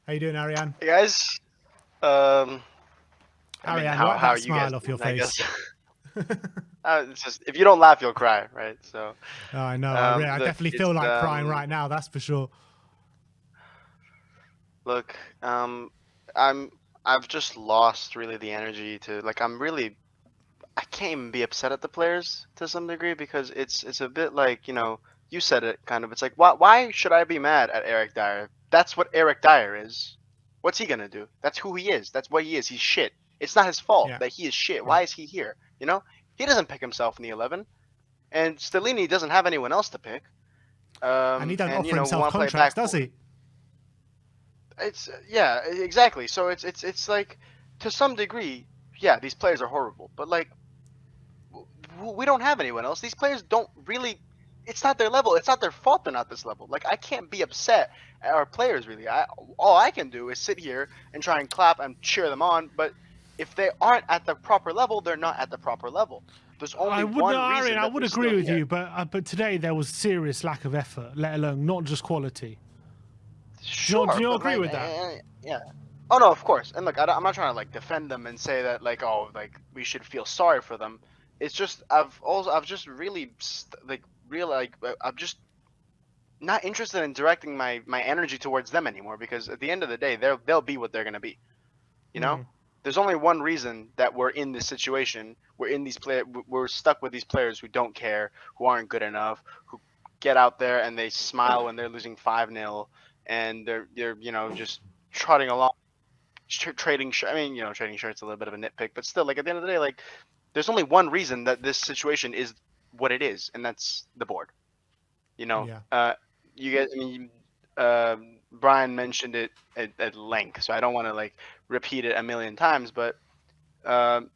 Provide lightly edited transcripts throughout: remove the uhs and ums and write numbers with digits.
How you doing, Arian? Hey guys, um, I mean, Arian, how wipe how are that you guys smile off your doing? I guess face. it's just if you don't laugh, you'll cry, right? So, Oh, I know. I look, definitely it's feel like crying right now. That's for sure. look, I'm I've just lost really the energy to like I can't even be upset at the players to some degree because it's a bit like you said it kind of. It's like why should I be mad at Eric Dyer? That's what Eric Dyer is. What's he gonna do? That's who he is. That's what he is. He's shit. It's not his fault Yeah, that he is shit. yeah. Why is he here? He doesn't pick himself in the 11, and Stellini doesn't have anyone else to pick. And he don't And offer we himself want to play contracts, back does four. he? It's yeah, exactly. So it's like to some degree, yeah, these players are horrible, but like we don't have anyone else. These players don't really. It's not their level. It's not their fault they're not this level. Like I can't be upset at our players really. All I can do is sit here and try and clap and cheer them on. But if they aren't at the proper level, they're not at the proper level. There's only one Arian, reason I that would they're still agree with here. you, but today there was serious lack of effort, let alone not just quality. Do Sure, you not but agree like, with that? yeah. Oh no, of course. And look, I'm not trying to like defend them and say that like, oh, like we should feel sorry for them. It's just I've just really like real like I'm just not interested in directing my energy towards them anymore because at the end of the day they'll be what they're gonna be. You know, Mm. there's only one reason that we're in this situation. We're stuck with these players who don't care, who aren't good enough, who get out there and they smile when they're losing 5-0, and they're just trotting along, trading. I mean, trading shirts a little bit of a nitpick, but still, like at the end of the day, like there's only one reason that this situation is what it is, and that's the board. You know, Yeah. you guys. I mean, Brian mentioned it at length, so I don't want to like repeat it a million times, but um,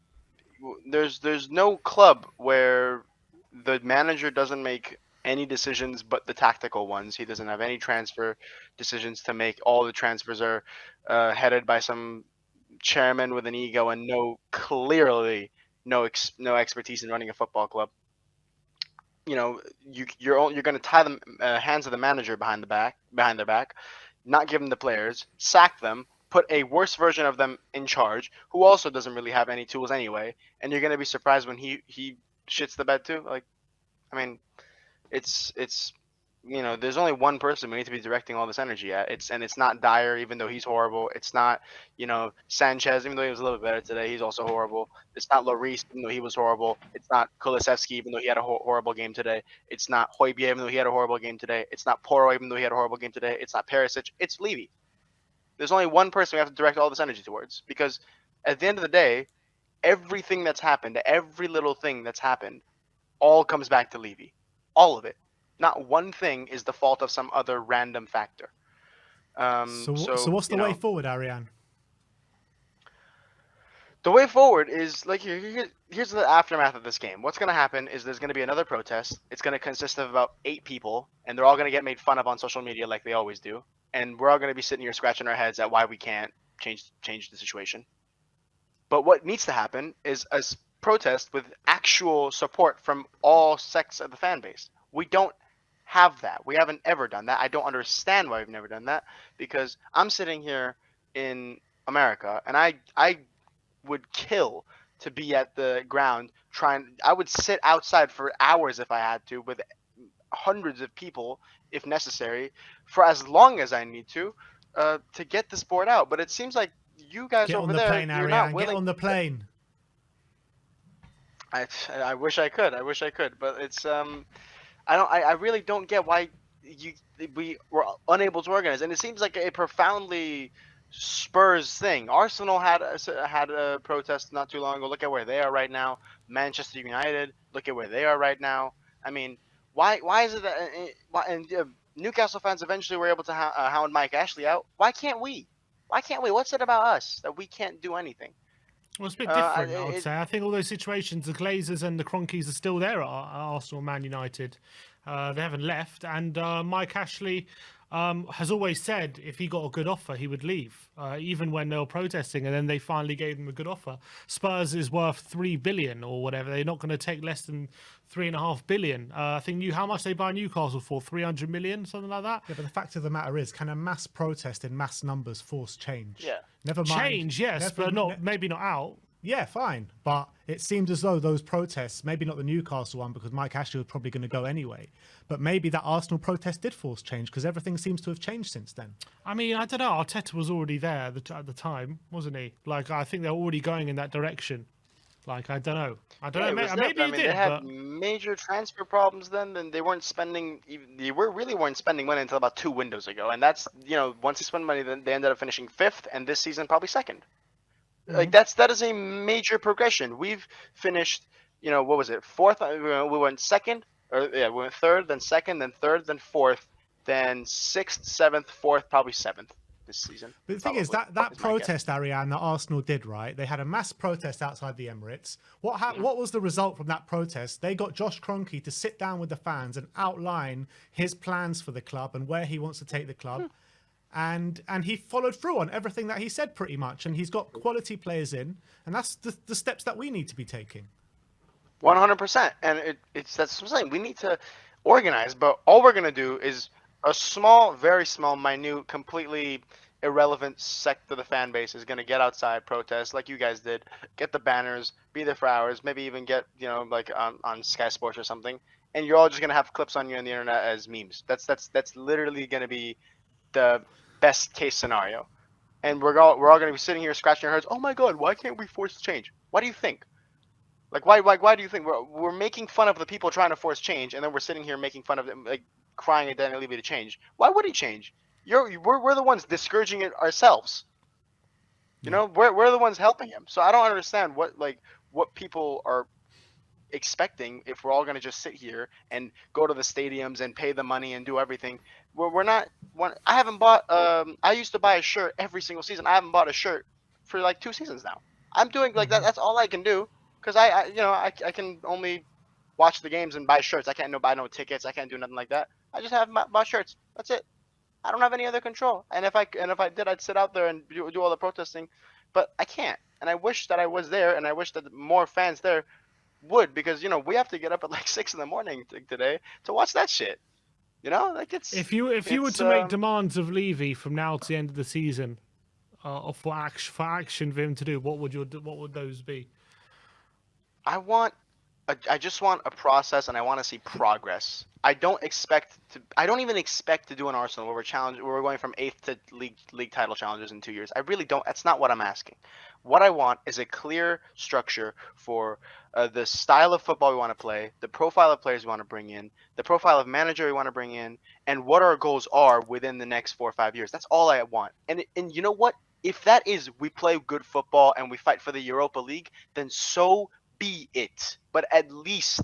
there's no club where the manager doesn't make any decisions but the tactical ones. He doesn't have any transfer decisions to make. All the transfers are headed by some chairman with an ego and clearly no expertise in running a football club. You're going to tie the hands of the manager behind their back, not give them the players, sack them, put a worse version of them in charge, who also doesn't really have any tools anyway, and you're going to be surprised when he shits the bed too. Like, I mean, it's there's only one person we need to be directing all this energy at. It's not Dyer, even though he's horrible. It's not Sanchez, even though he was a little bit better today. He's also horrible. It's not Lloris, even though he was horrible. It's not Kulusevski, even though he had a horrible game today. It's not Højbjerg, even though he had a horrible game today. It's not Porro, even though he had a horrible game today. It's not Perisic. It's Levy. There's only one person we have to direct all this energy towards because at the end of the day, everything that's happened, every little thing that's happened, all comes back to Levy. All of it. Not one thing is the fault of some other random factor. So what's the way forward, Arian? The way forward is like here's the aftermath of this game. What's going to happen is there's going to be another protest. It's going to consist of about 8 people, and they're all going to get made fun of on social media like they always do. And we're all going to be sitting here scratching our heads at why we can't change the situation. But what needs to happen is a protest with actual support from all sects of the fan base. We don't have that. We haven't ever done that. I don't understand why we've never done that because I'm sitting here in America and I would kill to be at the ground trying. I would sit outside for hours if I had to with hundreds of people if necessary for as long as I need to get this board out. But it seems like you guys Get on over the there, plane, you're not Arian. Get willing. on the plane. I wish I could. I wish I could, but it's I really don't get why you we were unable to organize, and it seems like a profoundly Spurs thing. Arsenal had a protest not too long ago. Look at where they are right now. Manchester United, look at where they are right now. I mean, why is it that Newcastle fans eventually were able to hound Mike Ashley out? Why can't we? Why can't we? What's it about us that we can't do anything? Well, it's a bit Uh, different, I would it, say. I think all those situations, the Glazers and the Cronkies are still there at Arsenal, Man United. They haven't left, and Mike Ashley. has always said if he got a good offer, he would leave, even when they were protesting, and then they finally gave him a good offer. Spurs is worth 3 billion or whatever. They're not going to take less than 3.5 billion. I think how much they buy Newcastle for? 300 million, something like that. Yeah, but the fact of the matter is, can a mass protest in mass numbers force change? Yeah. Never mind. Change, yes, but not maybe not out. Yeah, fine. But it seemed as though those protests, maybe not the Newcastle one, because Mike Ashley was probably going to go anyway, but maybe that Arsenal protest did force change, because everything seems to have changed since then. I mean, I don't know. Arteta was already there at the time, wasn't he? Like, I think they're already going in that direction. Like, I don't know. Yeah, Maybe it was there, he but, I mean, did, they had but major transfer problems then. Then they weren't spending. They really weren't spending money until about 2 windows ago, and that's once they spend money, then they ended up finishing 5th, and this season probably 2nd. Like that is a major progression. We've finished, what was it, 4th? We went 2nd, or yeah, we went 3rd, then 2nd, then 3rd, then 4th, then 6th, 7th, 4th, probably 7th this season. But the thing is, that protest, Arian, that Arsenal did, right? They had a mass protest outside the Emirates. What was the result from that protest? They got Josh Kroenke to sit down with the fans and outline his plans for the club and where he wants to take the club. And he followed through on everything that he said pretty much. And he's got quality players in. And that's the steps that we need to be taking. 100%. And that's what I'm saying. We need to organize, but all we're going to do is a small, very small, minute, completely irrelevant sect of the fan base is going to get outside, protest like you guys did, get the banners, be there for hours, maybe even get, like on Sky Sports or something. And you're all just going to have clips on you on the internet as memes. That's literally going to be the best case scenario. And we're all going to be sitting here scratching our heads. Oh my God, why can't we force change? What do you think? Like, why do you think we're making fun of the people trying to force change, and then we're sitting here making fun of them, like crying at Daniel Levy to change? Why would he change? We're the ones discouraging it ourselves. We're the ones helping him. So I don't understand what people are expecting if we're all going to just sit here and go to the stadiums and pay the money and do everything. We're not. I haven't bought. I used to buy a shirt every single season. I haven't bought a shirt for like 2 seasons now. I'm doing like that. That's all I can do. Because I can only watch the games and buy shirts. I can't buy no tickets. I can't do nothing like that. I just have my shirts. That's it. I don't have any other control. And if I did, I'd sit out there and do all the protesting. But I can't. And I wish that I was there, and I wish that more fans there would, because we have to get up at like 6 in the morning today to watch that shit. Like it's. If you were to make demands of Levy from now to the end of the season, for action for him to do, what would those be? I just want a process, and I want to see progress. I don't even expect to do an Arsenal where we're going from 8th to league title challenges in 2 years. I really don't. That's not what I'm asking. What I want is a clear structure for the style of football we want to play, the profile of players we want to bring in, the profile of manager we want to bring in, and what our goals are within the next 4 or 5 years. That's all I want. And you know what? If that is we play good football and we fight for the Europa League, then so be it. But at least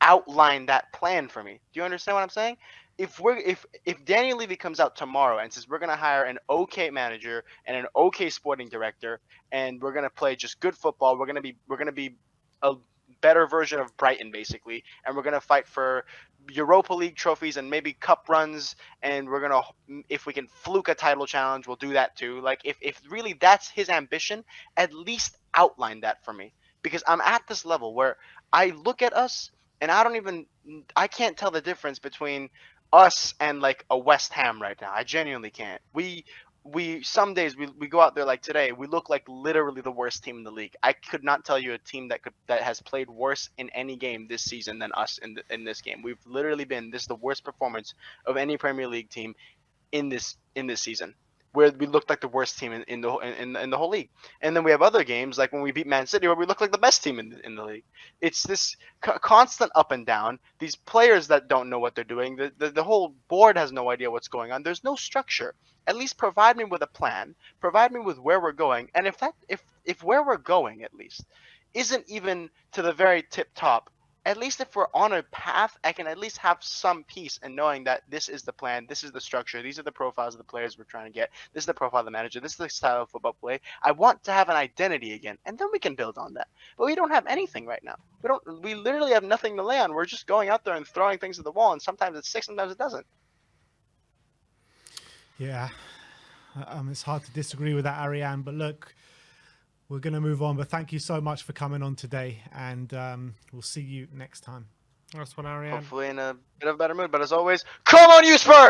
outline that plan for me. Do you understand what I'm saying? If Daniel Levy comes out tomorrow and says we're gonna hire an okay manager and an okay sporting director, and we're gonna play just good football, we're gonna be a better version of Brighton basically, and we're gonna fight for Europa League trophies and maybe cup runs, and we're gonna, if we can fluke a title challenge, we'll do that too. Like if really that's his ambition, at least outline that for me, because I'm at this level where I look at us and I can't tell the difference between us and like a West Ham right now. I genuinely can't. We some days we go out there like today, we look like literally the worst team in the league. I could not tell you a team that has played worse in any game this season than us in this game. We've literally this is the worst performance of any Premier League team in this season, where we looked like the worst team in the whole league. And then we have other games like when we beat Man City, where we look like the best team in the league. It's this constant up and down. These players that don't know what they're doing. The whole board has no idea what's going on. There's no structure. At least provide me with a plan. Provide me with where we're going. And if where we're going at least isn't even to the very tip top, at least if we're on a path, I can at least have some peace in knowing that this is the plan, this is the structure, these are the profiles of the players we're trying to get, this is the profile of the manager, this is the style of football play. I want to have an identity again, and then we can build on that. But we don't have anything right now. We literally have nothing to lay on. We're just going out there and throwing things at the wall, and sometimes it sticks, sometimes it doesn't. Yeah, it's hard to disagree with that, Arian. But look, we're going to move on. But thank you so much for coming on today, and we'll see you next time. That's one, Arian. Hopefully in a bit of a better mood. But as always, come on, you Spurs!